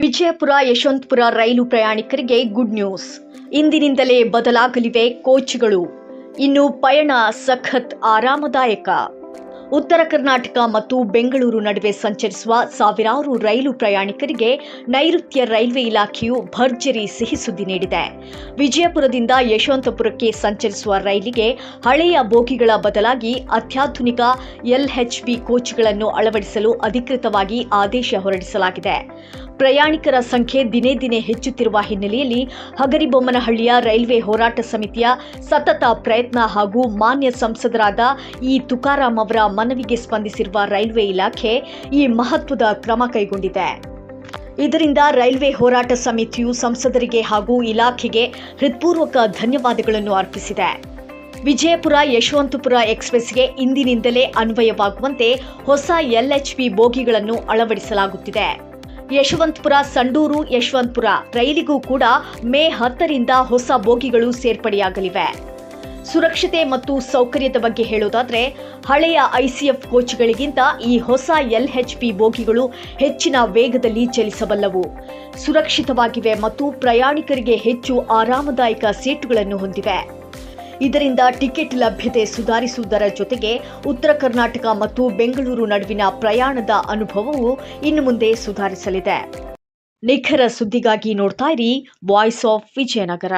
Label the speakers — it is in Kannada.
Speaker 1: ವಿಜಯಪುರ ಯಶವಂತಪುರ ರೈಲು ಪ್ರಯಾಣಿಕರಿಗೆ ಗುಡ್ ನ್ಯೂಸ್. ಇಂದಿನಿಂದಲೇ ಬದಲಾಗಲಿವೆ ಕೋಚ್ಗಳು. ಇನ್ನು ಪಯಣ ಸಖತ್ ಆರಾಮದಾಯಕ. ಉತ್ತರ ಕರ್ನಾಟಕ ಮತ್ತು ಬೆಂಗಳೂರು ನಡುವೆ ಸಂಚರಿಸುವ ಸಾವಿರಾರು ರೈಲು ಪ್ರಯಾಣಿಕರಿಗೆ ನೈಋತ್ಯ ರೈಲ್ವೆ ಇಲಾಖೆಯು ಭರ್ಜರಿ ಸಿಹಿ ಸುದ್ದಿ ನೀಡಿದೆ. ವಿಜಯಪುರದಿಂದ ಯಶವಂತಪುರಕ್ಕೆ ಸಂಚರಿಸುವ ರೈಲಿಗೆ ಹಳೆಯ ಬೋಗಿಗಳ ಬದಲಾಗಿ ಅತ್ಯಾಧುನಿಕ LHB ಕೋಚ್ಗಳನ್ನು ಅಳವಡಿಸಲು ಅಧಿಕೃತವಾಗಿ ಆದೇಶ ಹೊರಡಿಸಲಾಗಿದೆ. ಪ್ರಯಾಣಿಕರ ಸಂಖ್ಯೆ ದಿನೇ ದಿನೇ ಹೆಚ್ಚುತ್ತಿರುವ ಹಿನ್ನೆಲೆಯಲ್ಲಿ ಹಗರಿಬೊಮ್ಮನಹಳ್ಳಿಯ ರೈಲ್ವೆ ಹೋರಾಟ ಸಮಿತಿಯ ಸತತ ಪ್ರಯತ್ನ ಹಾಗೂ ಮಾನ್ಯ ಸಂಸದರಾದ ತುಕಾರಾಂ ಅವರ ಮನವಿಗೆ ಸ್ಪಂದಿಸಿರುವ ರೈಲ್ವೆ ಇಲಾಖೆ ಈ ಮಹತ್ವದ ಕ್ರಮ ಕೈಗೊಂಡಿದೆ. ಇದರಿಂದ ರೈಲ್ವೆ ಹೋರಾಟ ಸಮಿತಿಯು ಸಂಸದರಿಗೆ ಹಾಗೂ ಇಲಾಖೆಗೆ ಹೃತ್ಪೂರ್ವಕ ಧನ್ಯವಾದಗಳನ್ನು ಅರ್ಪಿಸಿದೆ. ವಿಜಯಪುರ ಯಶವಂತಪುರ ಎಕ್ಸ್‌ಪ್ರೆಸ್‌ಗೆ ಇಂದಿನಿಂದಲೇ ಅನ್ವಯವಾಗುವಂತೆ ಹೊಸ LHB ಬೋಗಿಗಳನ್ನು ಅಳವಡಿಸಲಾಗುತ್ತಿದೆ. ಯಶವಂತಪುರ ಸಂಡೂರು ಯಶವಂತಪುರ ರೈಲಿಗೂ ಕೂಡ ಮೇ 10ರಿಂದ ಹೊಸ ಬೋಗಿಗಳು ಸೇರ್ಪಡೆಯಾಗಲಿವೆ. ಸುರಕ್ಷತೆ ಮತ್ತು ಸೌಕರ್ಯದ ಬಗ್ಗೆ ಹೇಳೋದಾದ್ರೆ ಹಳೆಯ ICF ಕೋಚ್ಗಳಿಗಿಂತ ಈ ಹೊಸ LHB ಬೋಗಿಗಳು ಹೆಚ್ಚಿನ ವೇಗದಲ್ಲಿ ಚಲಿಸಬಲ್ಲವು, ಸುರಕ್ಷಿತವಾಗಿವೆ ಮತ್ತು ಪ್ರಯಾಣಿಕರಿಗೆ ಹೆಚ್ಚು ಆರಾಮದಾಯಕ ಸೀಟುಗಳನ್ನು ಹೊಂದಿವೆ. ಇದರಿಂದ ಟಿಕೆಟ್ ಲಭ್ಯತೆ ಸುಧಾರಿಸುವುದರ ಜೊತೆಗೆ ಉತ್ತರ ಕರ್ನಾಟಕ ಮತ್ತು ಬೆಂಗಳೂರು ನಡುವಿನ ಪ್ರಯಾಣದ ಅನುಭವವು ಇನ್ನು ಮುಂದೆ ಸುಧಾರಿಸಲಿದೆ. ನಿಖರ ಸುದ್ದಿಗಾಗಿ ನೋಡ್ತಾ ಇರಿ ವಾಯ್ಸ್ ಆಫ್ ವಿಜಯನಗರ.